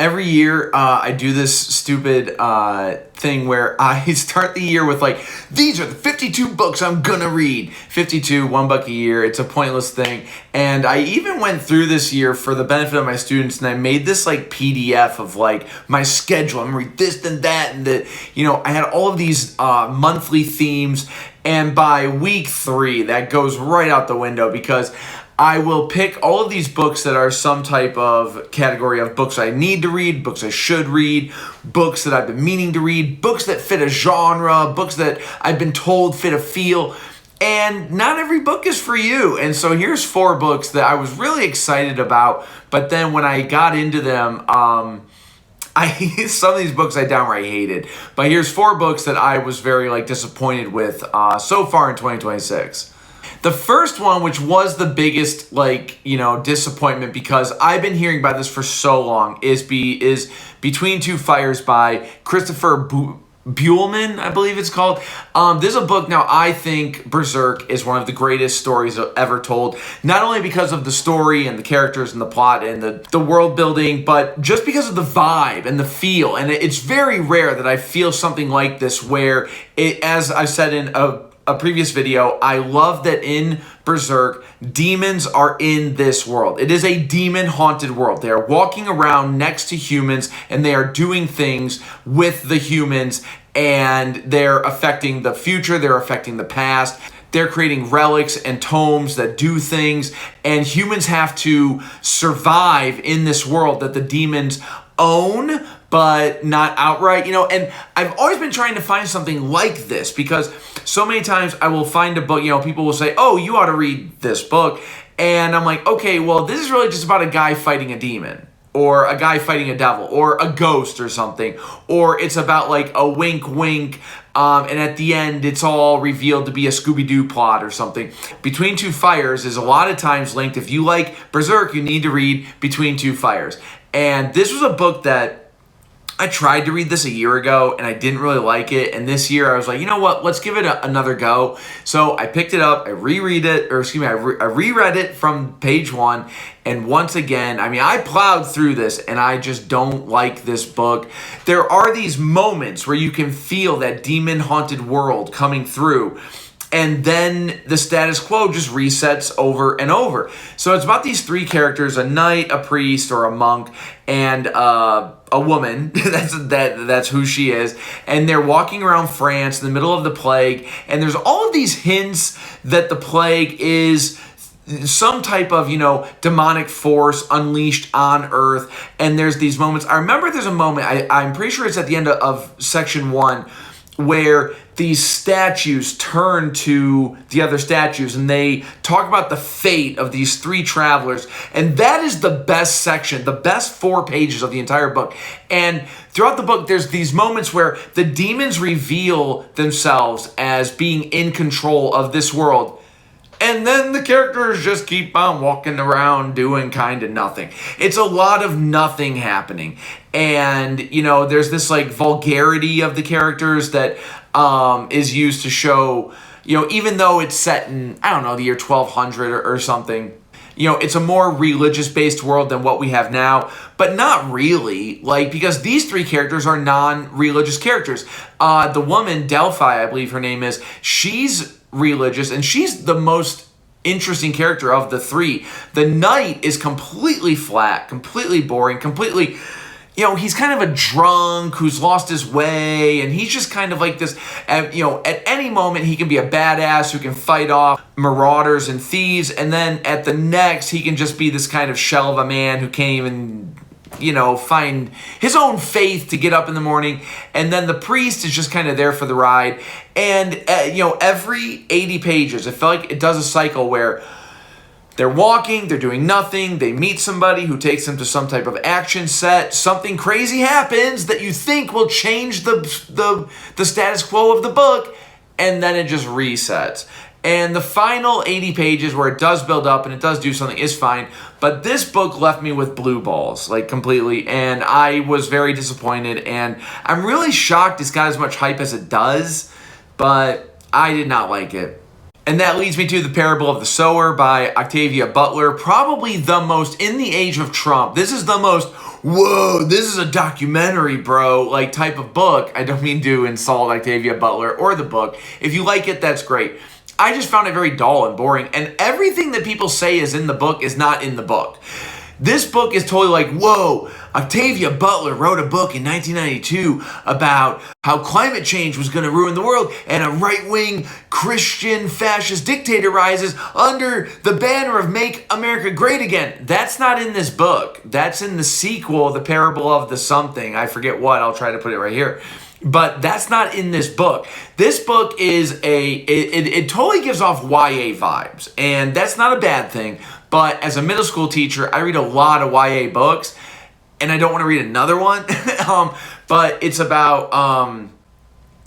every year I do this stupid thing where I start the year with like, these are the 52 books I'm gonna read. 52, $1 a year. It's a pointless thing. And I even went through this year for the benefit of my students, and I made this like PDF of like my schedule. I'm gonna read this and that, and that, I had all of these monthly themes. And by week 3, that goes right out the window, because I will pick all of these books that are some type of category of books I need to read, books I should read, books that I've been meaning to read, books that fit a genre, books that I've been told fit a feel. And not every book is for you. And so here's 4 books that I was really excited about, but then when I got into them, some of these books I downright hated. But here's 4 books that I was very disappointed with so far in 2026. The first one, which was the biggest disappointment, because I've been hearing about this for so long, is Between Two Fires by Christopher Buehlman, I believe it's called. This is a book. Now, I think Berserk is one of the greatest stories ever told, not only because of the story and the characters and the plot and the world building, but just because of the vibe and the feel. And it's very rare that I feel something like this, where as I said in a previous video, I love that in Berserk, demons are in this world. It is a demon-haunted world. They are walking around next to humans, and they are doing things with the humans, and they're affecting the future, they're affecting the past. They're creating relics and tomes that do things, and humans have to survive in this world that the demons own, but not outright, and I've always been trying to find something like this, because so many times I will find a book, people will say, oh, you ought to read this book, and I'm like, okay, well, this is really just about a guy fighting a demon, or a guy fighting a devil, or a ghost or something, or it's about a wink wink, and at the end it's all revealed to be a Scooby-Doo plot or something. Between Two Fires is a lot of times linked. If you like Berserk, you need to read Between Two Fires. And this was a book that I tried to read this a year ago, and I didn't really like it. And this year, I was like, you know what? Let's give it another go. So I picked it up. I reread it from page 1. And once again, I plowed through this, and I just don't like this book. There are these moments where you can feel that demon-haunted world coming through, and then the status quo just resets over and over. So it's about these 3 characters: a knight, a priest, or a monk, and a woman. That's who she is. And they're walking around France in the middle of the plague, and there's all of these hints that the plague is some type of, demonic force unleashed on Earth. And there's these moments. I remember there's a moment, I'm pretty sure it's at the end of section 1, where these statues turn to the other statues, and they talk about the fate of these 3 travelers. And that is the best section, the best 4 pages of the entire book. And throughout the book, there's these moments where the demons reveal themselves as being in control of this world. And then the characters just keep on walking around doing kind of nothing. It's a lot of nothing happening. And, there's this vulgarity of the characters that is used to show, even though it's set in, I don't know, the year 1200 or something, it's a more religious-based world than what we have now, but not really, because these 3 characters are non-religious characters. The woman, Delphi, I believe her name is, she's religious, and she's the most interesting character of the 3. The knight is completely flat, completely boring, completely, he's kind of a drunk who's lost his way, and he's just kind of like this, at any moment he can be a badass who can fight off marauders and thieves, and then at the next he can just be this kind of shell of a man who can't even find his own faith to get up in the morning. And then the priest is just kind of there for the ride. And, every 80 pages, it felt like it does a cycle where they're walking, they're doing nothing, they meet somebody who takes them to some type of action set, something crazy happens that you think will change the status quo of the book, and then it just resets. And the final 80 pages where it does build up and it does do something is fine. But this book left me with blue balls, completely. And I was very disappointed. And I'm really shocked it's got as much hype as it does. But I did not like it. And that leads me to The Parable of the Sower by Octavia Butler. Probably the most, in the age of Trump, this is the most whoa, this is a documentary, bro, like type of book. I don't mean to insult Octavia Butler or the book. If you like it, that's great. I just found it very dull and boring, and everything that people say is in the book is not in the book. This book is totally like, whoa, Octavia Butler wrote a book in 1992 about how climate change was going to ruin the world, and a right-wing Christian fascist dictator rises under the banner of Make America Great Again. That's not in this book. That's in the sequel, The Parable of the Something. I forget what. I'll try to put it right here. But that's not in this book. This book is it totally gives off YA vibes, and that's not a bad thing. But as a middle school teacher, I read a lot of YA books, and I don't want to read another one. But it's about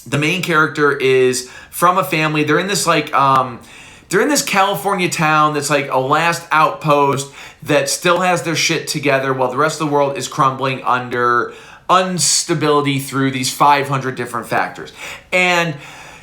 the main character is from a family. They're in this they're in this California town that's like a last outpost that still has their shit together while the rest of the world is crumbling under instability through these 500 different factors. And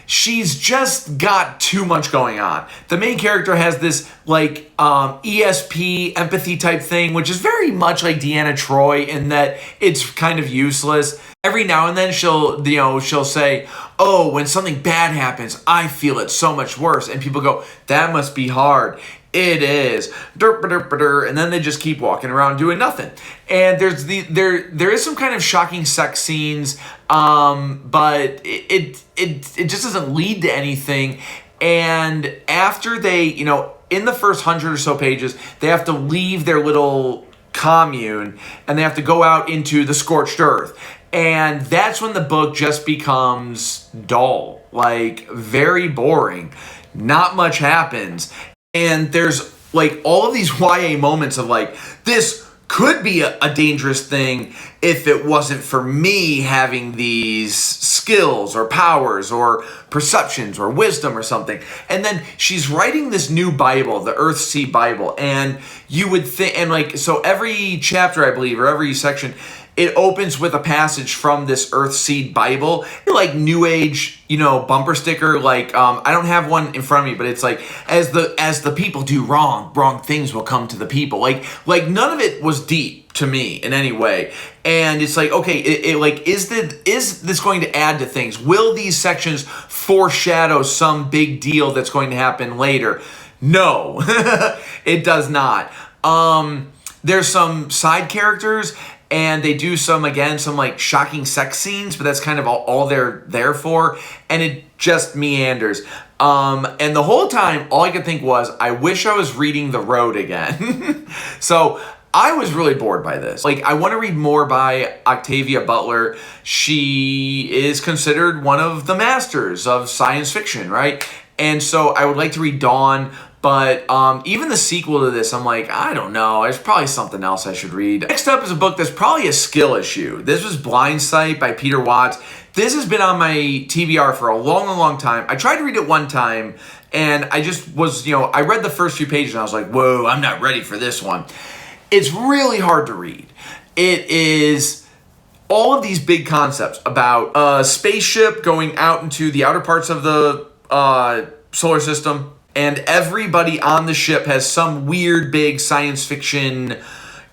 she's just got too much going on. The main character has this like ESP empathy type thing, which is very much like Deanna Troi in that it's kind of useless. Every now and then she'll say, oh, when something bad happens, I feel it so much worse. And people go, that must be hard. It is. And then they just keep walking around doing nothing. And there is some kind of shocking sex scenes, but it just doesn't lead to anything. And after they, in the first 100 or so pages, they have to leave their little commune and they have to go out into the scorched earth. And that's when the book just becomes dull, like very boring. Not much happens. And there's like all of these YA moments of like, this could be a dangerous thing if it wasn't for me having these skills or powers or perceptions or wisdom or something. And then she's writing this new Bible, the Earthseed Bible. And you would think, and like, so every chapter, I believe, or every section, it opens with a passage from this Earthseed Bible, like New Age, bumper sticker. Like I don't have one in front of me, but it's like as the people do wrong things will come to the people. Like none of it was deep to me in any way. And it's like, okay, is this going to add to things? Will these sections foreshadow some big deal that's going to happen later? No, it does not. There's some side characters. And they do some like shocking sex scenes, but that's kind of all they're there for. And it just meanders. And the whole time, all I could think was, I wish I was reading The Road again. So I was really bored by this. Like, I want to read more by Octavia Butler. She is considered one of the masters of science fiction, right? And so I would like to read Dawn. But even the sequel to this, I'm like, I don't know. There's probably something else I should read. Next up is a book that's probably a skill issue. This was Blindsight by Peter Watts. This has been on my TBR for a long time. I tried to read it one time, and I just was, I read the first few pages, and I was like, whoa, I'm not ready for this one. It's really hard to read. It is all of these big concepts about a spaceship going out into the outer parts of the solar system. And everybody on the ship has some weird big science fiction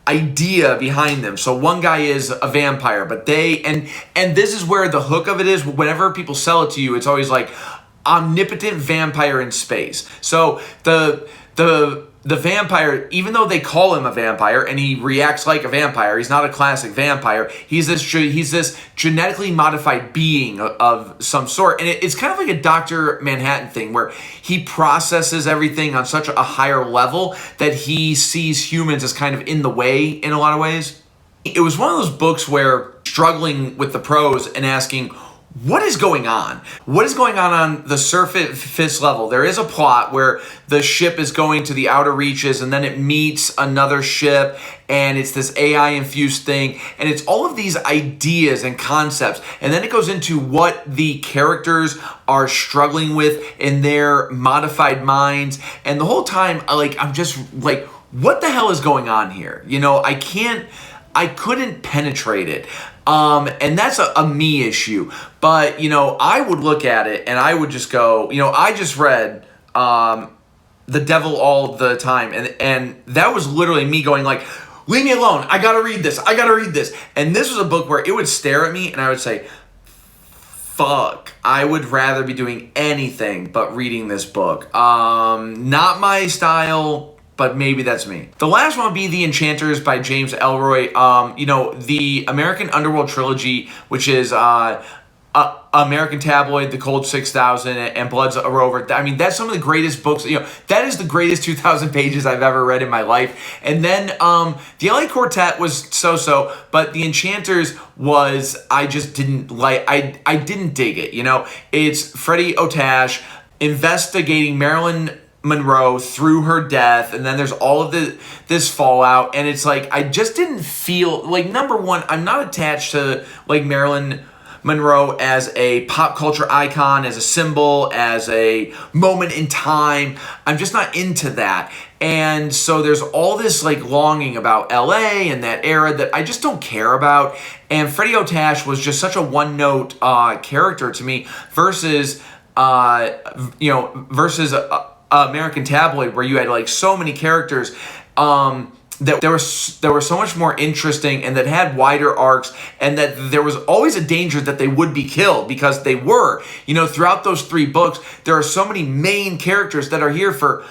idea behind them. So one guy is a vampire, but and this is where the hook of it is. Whenever people sell it to you, it's always like omnipotent vampire in space. So the vampire, even though they call him a vampire and he reacts like a vampire, he's not a classic vampire. He's this genetically modified being of some sort. And it's kind of like a Dr. Manhattan thing where he processes everything on such a higher level that he sees humans as kind of in the way in a lot of ways. It was one of those books where struggling with the prose and asking, what is going on? What is going on the surface level? There is a plot where the ship is going to the outer reaches and then it meets another ship and it's this AI-infused thing. And it's all of these ideas and concepts. And then it goes into what the characters are struggling with in their modified minds. And the whole time, I'm just like, what the hell is going on here? I couldn't penetrate it. And that's a me issue. But, I would look at it and I would just go, I just read The Devil All the Time. And that was literally me going like, leave me alone. I gotta read this. I gotta read this. And this was a book where it would stare at me and I would say, fuck, I would rather be doing anything but reading this book. Not my style, but maybe that's me. The last one would be The Enchanters by James Ellroy. The American Underworld trilogy, which is American Tabloid, The Cold 6000, and Bloods a Rover. I mean, that's some of the greatest books. That is the greatest 2,000 pages I've ever read in my life. And then the LA Quartet was so-so, but The Enchanters was, I just didn't like, I didn't dig it. It's Freddie Otash investigating Marilyn Monroe through her death, and then there's all of this fallout, and it's like, I just didn't feel, like, number one, I'm not attached to, like, Marilyn Monroe as a pop culture icon, as a symbol, as a moment in time. I'm just not into that. And so there's all this like longing about LA and that era that I just don't care about. And Freddie Otash was just such a one-note character to me versus American Tabloid, where you had like so many characters that there were so much more interesting and that had wider arcs, and that there was always a danger that they would be killed, because they were. Throughout those 3 books, there are so many main characters that are here for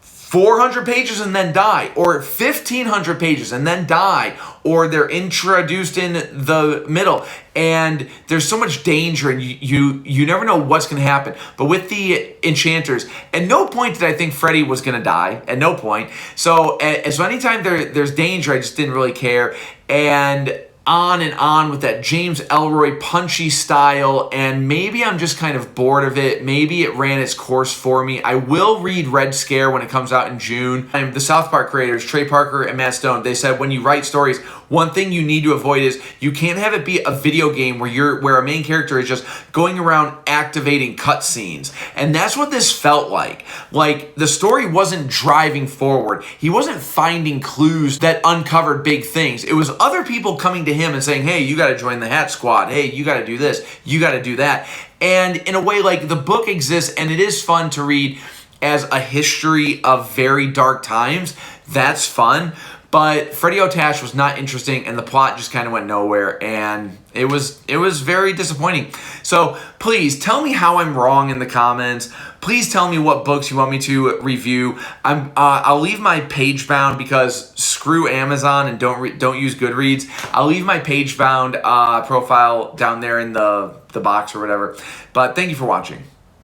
400 pages and then die, or 1,500 pages and then die, or they're introduced in the middle, and there's so much danger, and you never know what's going to happen. But with the Enchanters, at no point did I think Freddie was going to die, at no point. So anytime there's danger, I just didn't really care, and on with that James Ellroy punchy style, and maybe I'm just kind of bored of it. Maybe it ran its course for me. I will read Red Scare when it comes out in June. And the South Park creators, Trey Parker and Matt Stone, they said when you write stories, one thing you need to avoid is you can't have it be a video game where a main character is just going around activating cutscenes. And that's what this felt like. Like, the story wasn't driving forward. He wasn't finding clues that uncovered big things. It was other people coming to him and saying, hey, you got to join the Hat Squad. Hey, you got to do this. You got to do that. And in a way, like, the book exists, and it is fun to read as a history of very dark times. That's fun. But Freddie Otash was not interesting, and the plot just kind of went nowhere, and it was very disappointing. So please tell me how I'm wrong in the comments. Please tell me what books you want me to review. I'll leave my page bound, because screw Amazon and don't use Goodreads. I'll leave my page bound profile down there in the box or whatever. But thank you for watching.